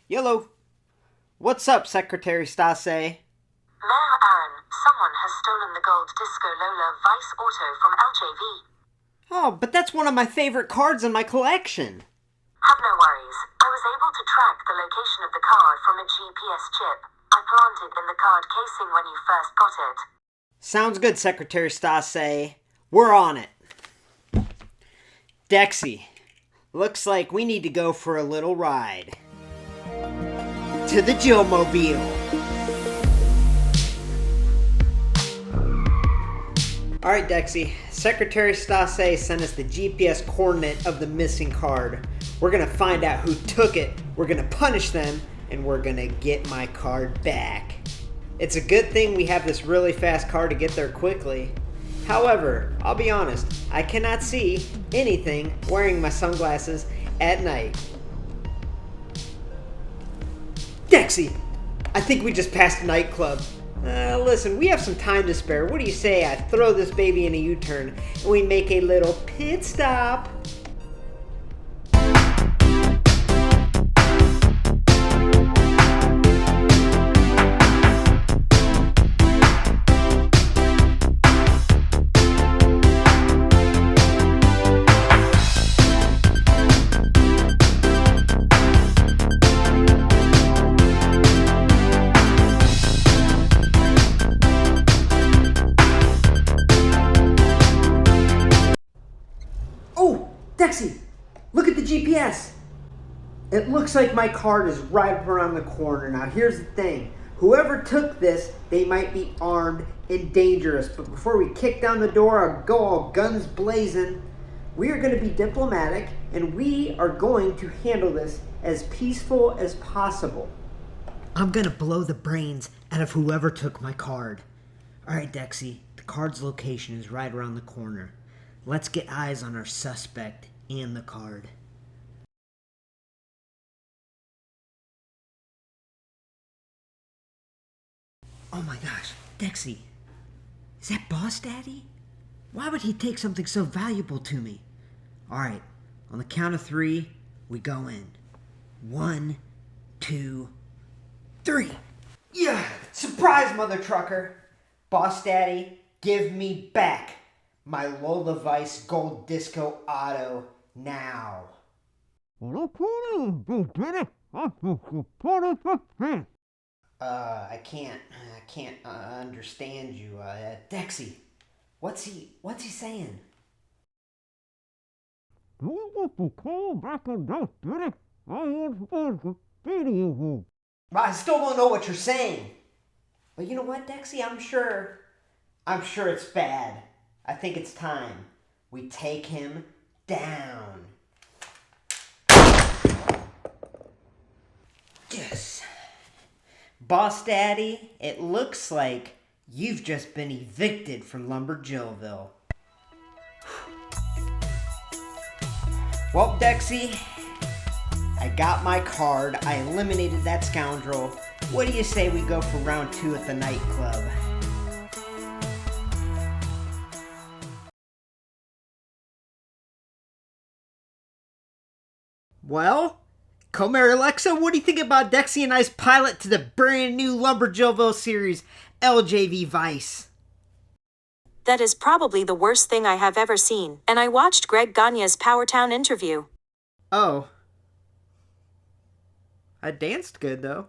Yellow. What's up, Secretary Stase? Mayor Aaron, someone has stolen the gold disco Lola Vice auto from LJV. Oh, but that's one of my favorite cards in my collection. Have no worries. I was able to track the location of the card from a GPS chip I planted in the card casing when you first got it. Sounds good, Secretary Stase. We're on it. Dexy, looks like we need to go for a little ride. To the Jillmobile. Alright, Dexy. Secretary Stase sent us the GPS coordinate of the missing card. We're gonna find out who took it, we're gonna punish them, and we're gonna get my card back. It's a good thing we have this really fast car to get there quickly. However, I'll be honest, I cannot see anything wearing my sunglasses at night. Dexy, I think we just passed a nightclub. Listen, we have some time to spare. What do you say I throw this baby in a U-turn and we make a little pit stop? Dexy, look at the GPS. It looks like my card is right around the corner. Now here's the thing. Whoever took this, they might be armed and dangerous. But before we kick down the door or go all guns blazing, we are going to be diplomatic and we are going to handle this as peaceful as possible. I'm going to blow the brains out of whoever took my card. Alright, Dexy, the card's location is right around the corner. Let's get eyes on our suspect and the card. Oh my gosh, Dexy, is that Boss Daddy? Why would he take something so valuable to me? Alright, on the count of 3, we go in. 1, 2, 3. Yeah, surprise, mother trucker. Boss Daddy, give me back my Lola Vice Gold Disco Auto now. I can't understand you. Dexy, what's he saying? I still don't know what you're saying. But you know what, Dexy? I'm sure it's bad. I think it's time we take him down. Yes. Boss Daddy, it looks like you've just been evicted from LumberJillville. Well, Dexy, I got my card. I eliminated that scoundrel. What do you say we go for round 2 at the nightclub? Well, Comer Alexa, what do you think about Dexy and I's pilot to the brand new LumberJillville series, LJV VICE? That is probably the worst thing I have ever seen, and I watched Greg Gagne's Powertown interview. Oh. I danced good, though.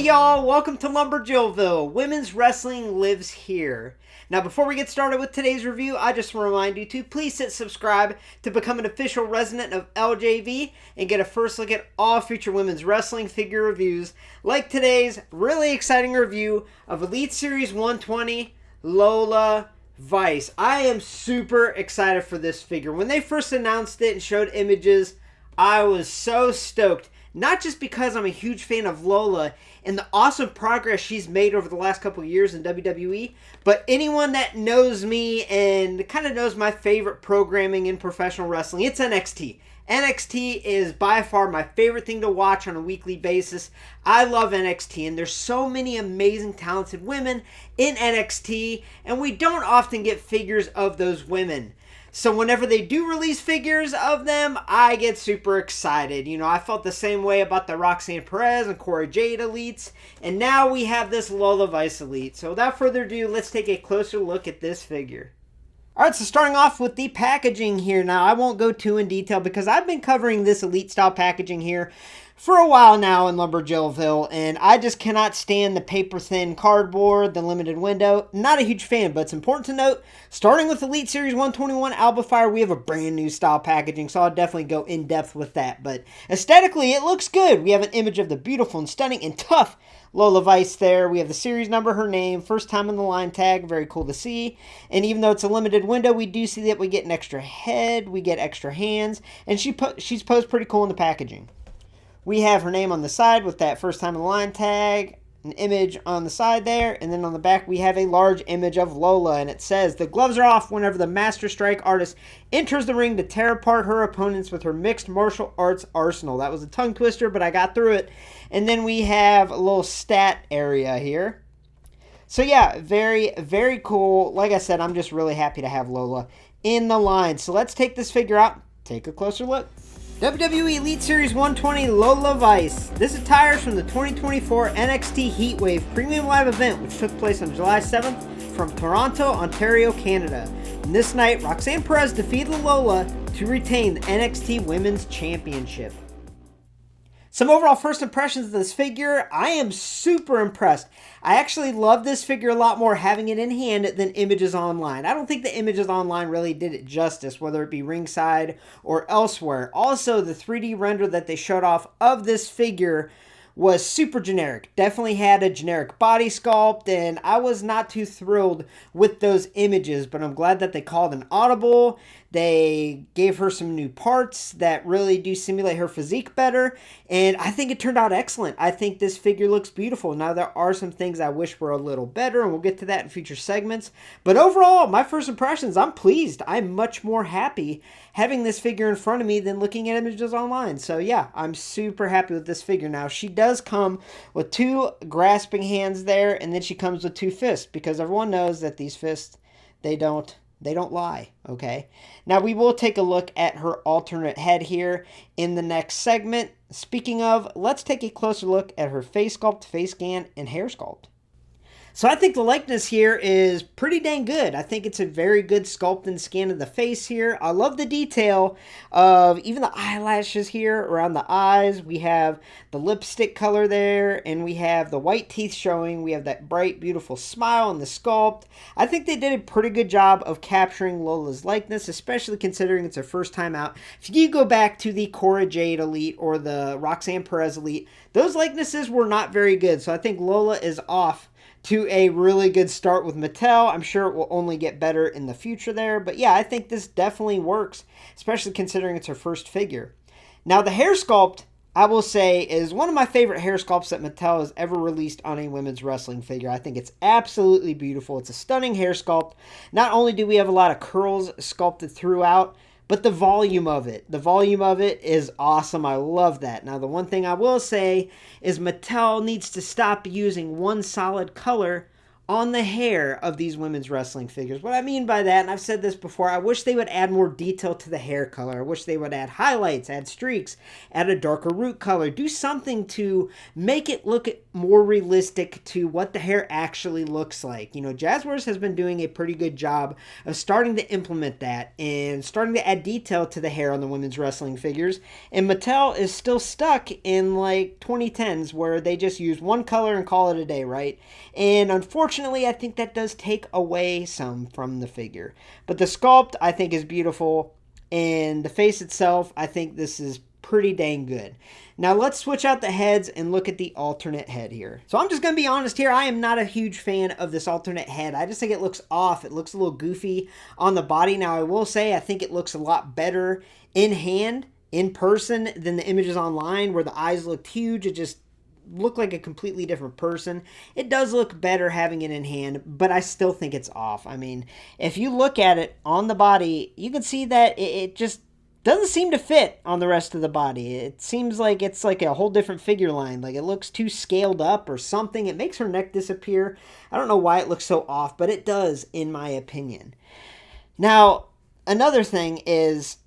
y'all, welcome to LumberJillville. Women's wrestling lives here. Now before we get started with today's review, I just want to remind you to please hit subscribe to become an official resident of LJV and get a first look at all future women's wrestling figure reviews, like today's really exciting review of Elite Series 120 Lola Vice. I am super excited for this figure. When they first announced it and showed images, I was so stoked. Not just because I'm a huge fan of Lola and the awesome progress she's made over the last couple of years in WWE, but anyone that knows me and kind of knows my favorite programming in professional wrestling, it's NXT. NXT is by far my favorite thing to watch on a weekly basis. I love NXT, and there's so many amazing, talented women in NXT, and we don't often get figures of those women. So whenever they do release figures of them, I get super excited. You know, I felt the same way about the Roxanne Perez and Cora Jade Elites. And now we have this Lola Vice Elite. So without further ado, let's take a closer look at this figure. Alright, so starting off with the packaging here. Now, I won't go too in detail because I've been covering this Elite style packaging here for a while now in LumberJillville, and I just cannot stand the paper-thin cardboard, the limited window. Not a huge fan, but it's important to note, starting with Elite Series 121 Alba Fire, we have a brand new style packaging, so I'll definitely go in-depth with that. But aesthetically, it looks good. We have an image of the beautiful and stunning and tough Lola Vice there. We have the series number, her name, first time on the line tag, very cool to see. And even though it's a limited window, we do see that we get an extra head, we get extra hands, and she's posed pretty cool in the packaging. We have her name on the side with that first time on the line tag, an image on the side there, and then on the back we have a large image of Lola, and it says, "The gloves are off whenever the Master Strike artist enters the ring to tear apart her opponents with her mixed martial arts arsenal." That was a tongue twister, but I got through it. And then we have a little stat area here. So yeah, very, very cool. Like I said, I'm just really happy to have Lola in the line. So let's take this figure out, take a closer look. WWE Elite Series 120 Lola Vice. This attire is from the 2024 NXT Heatwave Premium Live event, which took place on July 7th from Toronto, Ontario, Canada. And this night, Roxanne Perez defeated Lola to retain the NXT Women's Championship. Some overall first impressions of this figure, I am super impressed. I actually love this figure a lot more having it in hand than images online. I don't think the images online really did it justice, whether it be ringside or elsewhere. Also, the 3D render that they showed off of this figure was super generic. Definitely had a generic body sculpt, and I was not too thrilled with those images, but I'm glad that they called an audible. They gave her some new parts that really do simulate her physique better, and I think it turned out excellent. I think this figure looks beautiful. Now, there are some things I wish were a little better, and we'll get to that in future segments, but overall, my first impressions, I'm pleased. I'm much more happy having this figure in front of me than looking at images online. So yeah, I'm super happy with this figure. Now, she does come with two grasping hands there, and then she comes with two fists, because everyone knows that these fists, they don't lie, okay? Now, we will take a look at her alternate head here in the next segment. Speaking of, let's take a closer look at her face sculpt, face scan, and hair sculpt. So I think the likeness here is pretty dang good. I think it's a very good sculpt and scan of the face here. I love the detail of even the eyelashes here around the eyes. We have the lipstick color there, and we have the white teeth showing. We have that bright, beautiful smile in the sculpt. I think they did a pretty good job of capturing Lola's likeness, especially considering it's her first time out. If you go back to the Cora Jade Elite or the Roxanne Perez Elite, those likenesses were not very good. So I think Lola is off to a really good start with Mattel. I'm sure it will only get better in the future there. But yeah, I think this definitely works, especially considering it's her first figure. Now, the hair sculpt, I will say, is one of my favorite hair sculpts that Mattel has ever released on a women's wrestling figure. I think it's absolutely beautiful. It's a stunning hair sculpt. Not only do we have a lot of curls sculpted throughout, but the volume of it is awesome. I love that. Now, the one thing I will say is Mattel needs to stop using one solid color on the hair of these women's wrestling figures. What I mean by that, and I've said this before, I wish they would add more detail to the hair color. I wish they would add highlights, add streaks, add a darker root color. Do something to make it look more realistic to what the hair actually looks like. You know, Jazzwares has been doing a pretty good job of starting to implement that and starting to add detail to the hair on the women's wrestling figures. And Mattel is still stuck in like 2010s where they just use one color and call it a day, right? And unfortunately, I think that does take away some from the figure. But the sculpt, I think, is beautiful. And the face itself, I think this is pretty dang good. Now let's switch out the heads and look at the alternate head here. So I'm just going to be honest here. I am not a huge fan of this alternate head. I just think it looks off. It looks a little goofy on the body. Now I will say I think it looks a lot better in hand, in person, than the images online where the eyes looked huge. It just look like a completely different person. It does look better having it in hand, but I still think it's off. I mean, if you look at it on the body, you can see that it just doesn't seem to fit on the rest of the body. It seems like it's like a whole different figure line. Like it looks too scaled up or something. It makes her neck disappear. I don't know why it looks so off, but it does, in my opinion. Now, another thing is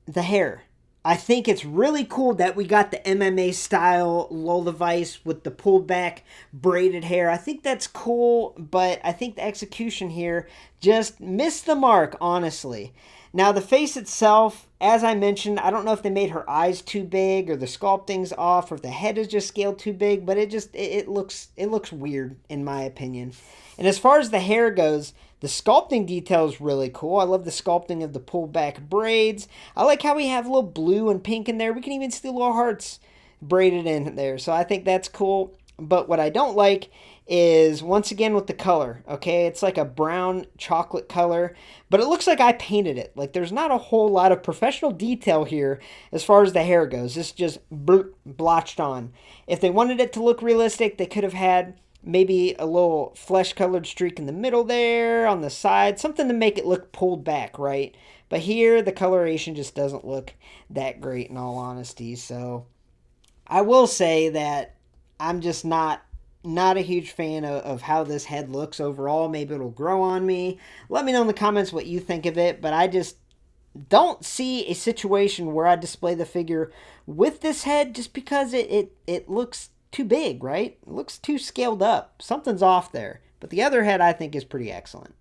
the hair. I think it's really cool that we got the MMA style Lola Vice with the pulled back braided hair. I think that's cool, but I think the execution here just missed the mark, honestly. Now the face itself, as I mentioned, I don't know if they made her eyes too big or the sculpting's off or if the head is just scaled too big, but it looks weird in my opinion. And as far as the hair goes, the sculpting detail is really cool. I love the sculpting of the pulled back braids. I like how we have a little blue and pink in there. We can even see little hearts braided in there. So I think that's cool. But what I don't like is, once again, with the color, okay? It's like a brown chocolate color, but it looks like I painted it. Like there's not a whole lot of professional detail here as far as the hair goes. It's just blotched on. If they wanted it to look realistic, they could have had maybe a little flesh-colored streak in the middle there, on the side, something to make it look pulled back, right? But here, the coloration just doesn't look that great, in all honesty. So I will say that I'm just not a huge fan of how this head looks overall. Maybe it'll grow on me. Let me know in the comments what you think of it, but I just don't see a situation where I display the figure with this head just because it looks too big, right? It looks too scaled up. Something's off there. But the other head I think is pretty excellent.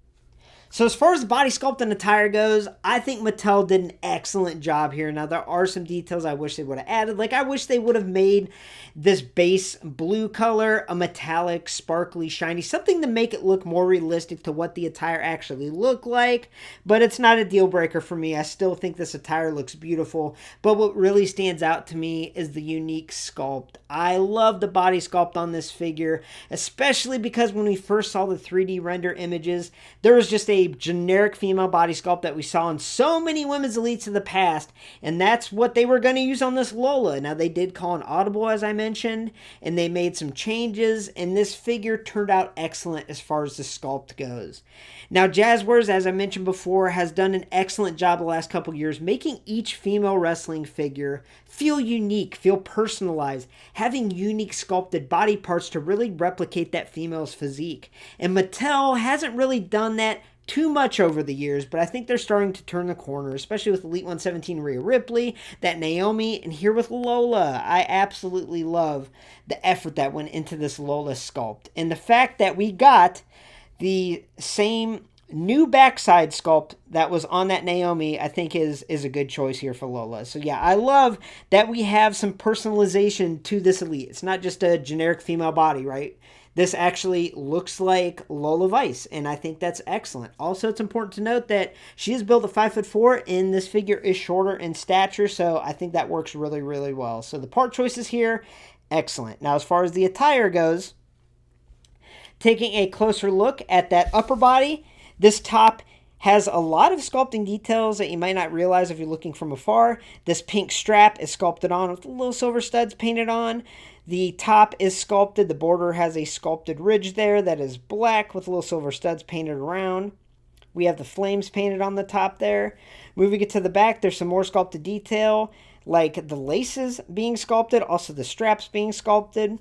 So as far as the body sculpt and attire goes, I think Mattel did an excellent job here. Now, there are some details I wish they would have added. Like, I wish they would have made this base blue color a metallic, sparkly, shiny, something to make it look more realistic to what the attire actually looked like. But it's not a deal breaker for me. I still think this attire looks beautiful. But what really stands out to me is the unique sculpt. I love the body sculpt on this figure, especially because when we first saw the 3D render images, there was just a generic female body sculpt that we saw in so many women's elites in the past, and that's what they were going to use on this Lola. Now, they did call an audible, as I mentioned, and they made some changes, and this figure turned out excellent as far as the sculpt goes. Now, Jazzwares, as I mentioned before, has done an excellent job the last couple years making each female wrestling figure feel unique, feel personalized, having unique sculpted body parts to really replicate that female's physique. And Mattel hasn't really done that too much over the years, but I think they're starting to turn the corner, especially with Elite 117 Rhea Ripley, that Naomi, and here with Lola. I absolutely love the effort that went into this Lola sculpt. And the fact that we got the same new backside sculpt that was on that Naomi, I think is a good choice here for Lola. So yeah, I love that we have some personalization to this Elite. It's not just a generic female body, right? This actually looks like Lola Vice, and I think that's excellent. Also, it's important to note that she is built at 5'4", and this figure is shorter in stature, so I think that works really, really well. So the part choices here, excellent. Now, as far as the attire goes, taking a closer look at that upper body, this top has a lot of sculpting details that you might not realize if you're looking from afar. This pink strap is sculpted on with little silver studs painted on. The top is sculpted. The border has a sculpted ridge there that is black with little silver studs painted around. We have the flames painted on the top there. Moving it to the back, there's some more sculpted detail, like the laces being sculpted, also the straps being sculpted.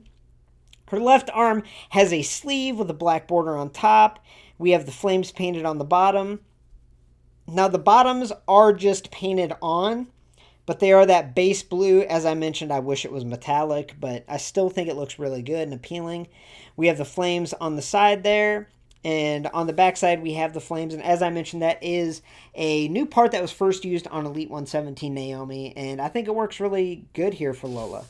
Her left arm has a sleeve with a black border on top. We have the flames painted on the bottom. Now the bottoms are just painted on, but they are that base blue. As I mentioned, I wish it was metallic, but I still think it looks really good and appealing. We have the flames on the side there, and on the back side we have the flames. And as I mentioned, that is a new part that was first used on Elite 117 Naomi, and I think it works really good here for Lola.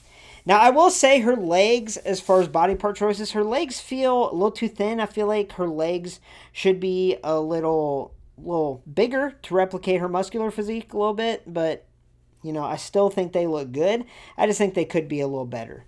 Now, I will say her legs, as far as body part choices, her legs feel a little too thin. I feel like her legs should be a little bigger to replicate her muscular physique a little bit, but you know, I still think they look good. I just think they could be a little better.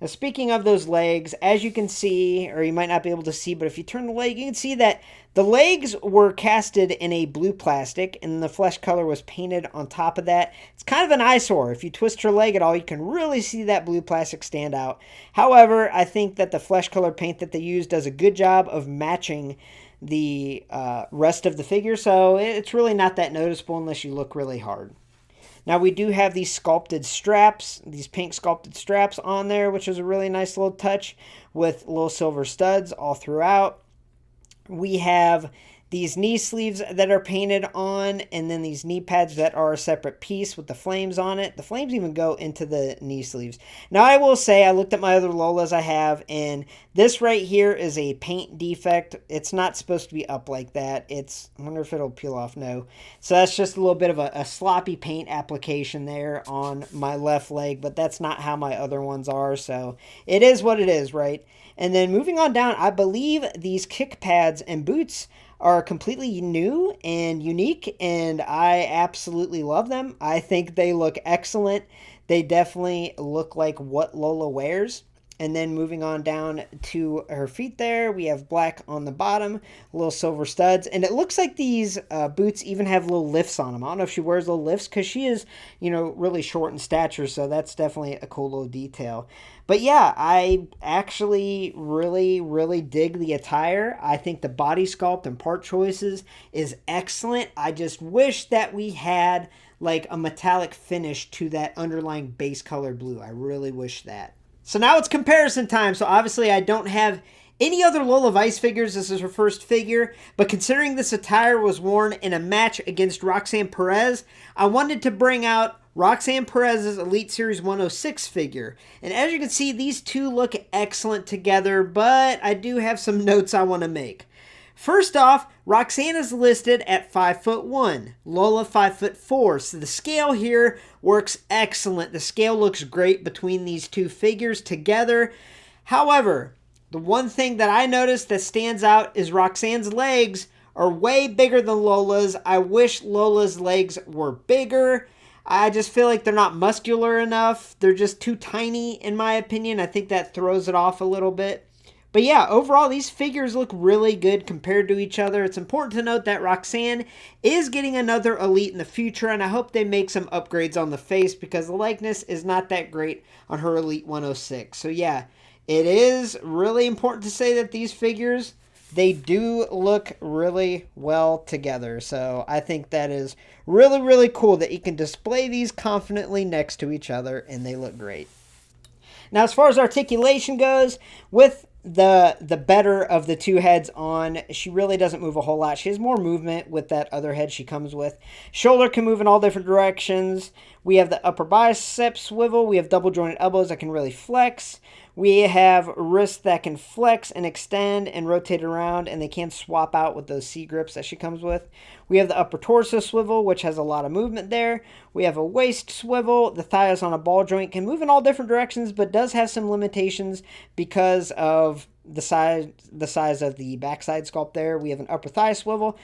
Now, speaking of those legs, as you can see, or you might not be able to see, but if you turn the leg, you can see that the legs were casted in a blue plastic, and the flesh color was painted on top of that. It's kind of an eyesore. If you twist her leg at all, you can really see that blue plastic stand out. However, I think that the flesh color paint that they use does a good job of matching the rest of the figure, so it's really not that noticeable unless you look really hard. Now we do have these sculpted straps, these pink sculpted straps on there, which is a really nice little touch with little silver studs all throughout. We have these knee sleeves that are painted on, and then these knee pads that are a separate piece with the flames on it. The flames even go into the knee sleeves. Now I will say, I looked at my other Lolas I have, and this right here is a paint defect. It's not supposed to be up like that. I wonder if it'll peel off. No. So that's just a little bit of a sloppy paint application there on my left leg, but that's not how my other ones are, so it is what it is, right? And then moving on down, I believe these kick pads and boots are completely new and unique, and I absolutely love them. I think they look excellent. They definitely look like what Lola wears. And then moving on down to her feet there, we have black on the bottom, little silver studs. And it looks like these boots even have little lifts on them. I don't know if she wears little lifts because she is, you know, really short in stature. So that's definitely a cool little detail. But yeah, I actually really, really dig the attire. I think the body sculpt and part choices is excellent. I just wish that we had like a metallic finish to that underlying base color blue. I really wish that. So now it's comparison time. So obviously I don't have any other Lola Vice figures. This is her first figure. But considering this attire was worn in a match against Roxanne Perez, I wanted to bring out Roxanne Perez's Elite Series 106 figure. And as you can see, these two look excellent together, but I do have some notes I want to make. First off, Roxanne is listed at 5'1", Lola 5'4", so the scale here works excellent. The scale looks great between these two figures together. However, the one thing that I noticed that stands out is Roxanne's legs are way bigger than Lola's. I wish Lola's legs were bigger. I just feel like they're not muscular enough. They're just too tiny in my opinion. I think that throws it off a little bit. But yeah, overall, these figures look really good compared to each other. It's important to note that Roxanne is getting another Elite in the future, and I hope they make some upgrades on the face because the likeness is not that great on her Elite 106. So yeah, it is really important to say that these figures, they do look really well together. So I think that is really, really cool that you can display these confidently next to each other, and they look great. Now, as far as articulation goes, with the better of the two heads on, she really doesn't move a whole lot. She has more movement with that other head she comes with. Shoulder can move in all different directions. We have the upper bicep swivel. We have double jointed elbows that can really flex. We have wrists that can flex and extend and rotate around, and they can swap out with those C-grips that she comes with. We have the upper torso swivel, which has a lot of movement there. We have a waist swivel. The thigh is on a ball joint, can move in all different directions, but does have some limitations because of the size of the backside sculpt there. We have an upper thigh swivel,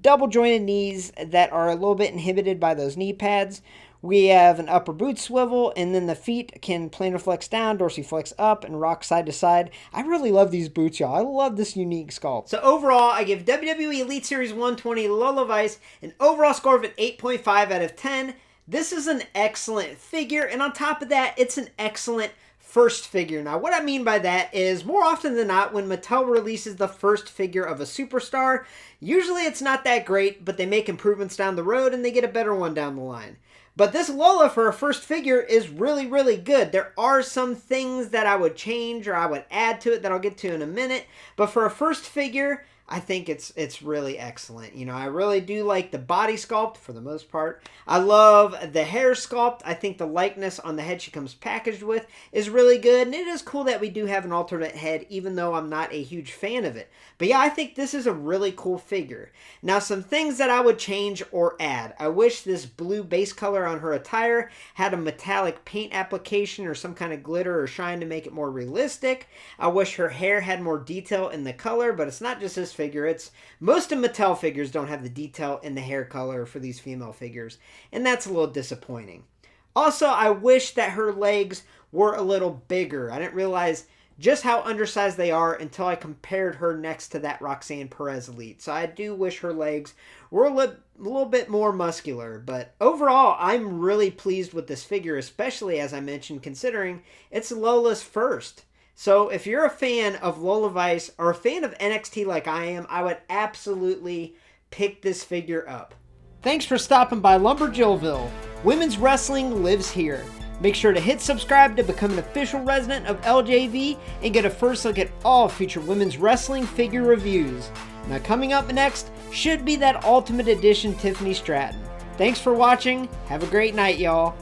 double jointed knees that are a little bit inhibited by those knee pads. We have an upper boot swivel, and then the feet can planar flex down, dorsiflex up, and rock side to side. I really love these boots, y'all. I love this unique sculpt. So overall, I give WWE Elite Series 120 Lola Vice an overall score of an 8.5 out of 10. This is an excellent figure, and on top of that, it's an excellent first figure. Now, what I mean by that is more often than not, when Mattel releases the first figure of a superstar, usually it's not that great, but they make improvements down the road, and they get a better one down the line. But this Lola for a first figure is really, really good. There are some things that I would change or I would add to it that I'll get to in a minute. But for a first figure, I think it's really excellent. You know, I really do like the body sculpt for the most part. I love the hair sculpt. I think the likeness on the head she comes packaged with is really good. And it is cool that we do have an alternate head, even though I'm not a huge fan of it. But yeah, I think this is a really cool figure. Now, some things that I would change or add. I wish this blue base color on her attire had a metallic paint application or some kind of glitter or shine to make it more realistic. I wish her hair had more detail in the color, but it's not just this figure. It's most of Mattel figures don't have the detail in the hair color for these female figures, and that's a little disappointing. Also, I wish that her legs were a little bigger. I didn't realize just how undersized they are until I compared her next to that Roxanne Perez Elite. So I do wish her legs were a little bit more muscular. But overall, I'm really pleased with this figure, especially as I mentioned, considering it's Lola's first. So if you're a fan of Lola Vice or a fan of NXT like I am, I would absolutely pick this figure up. Thanks for stopping by LumberJillville. Women's wrestling lives here. Make sure to hit subscribe to become an official resident of LJV and get a first look at all future women's wrestling figure reviews. Now coming up next should be that Ultimate Edition Tiffany Stratton. Thanks for watching. Have a great night, y'all.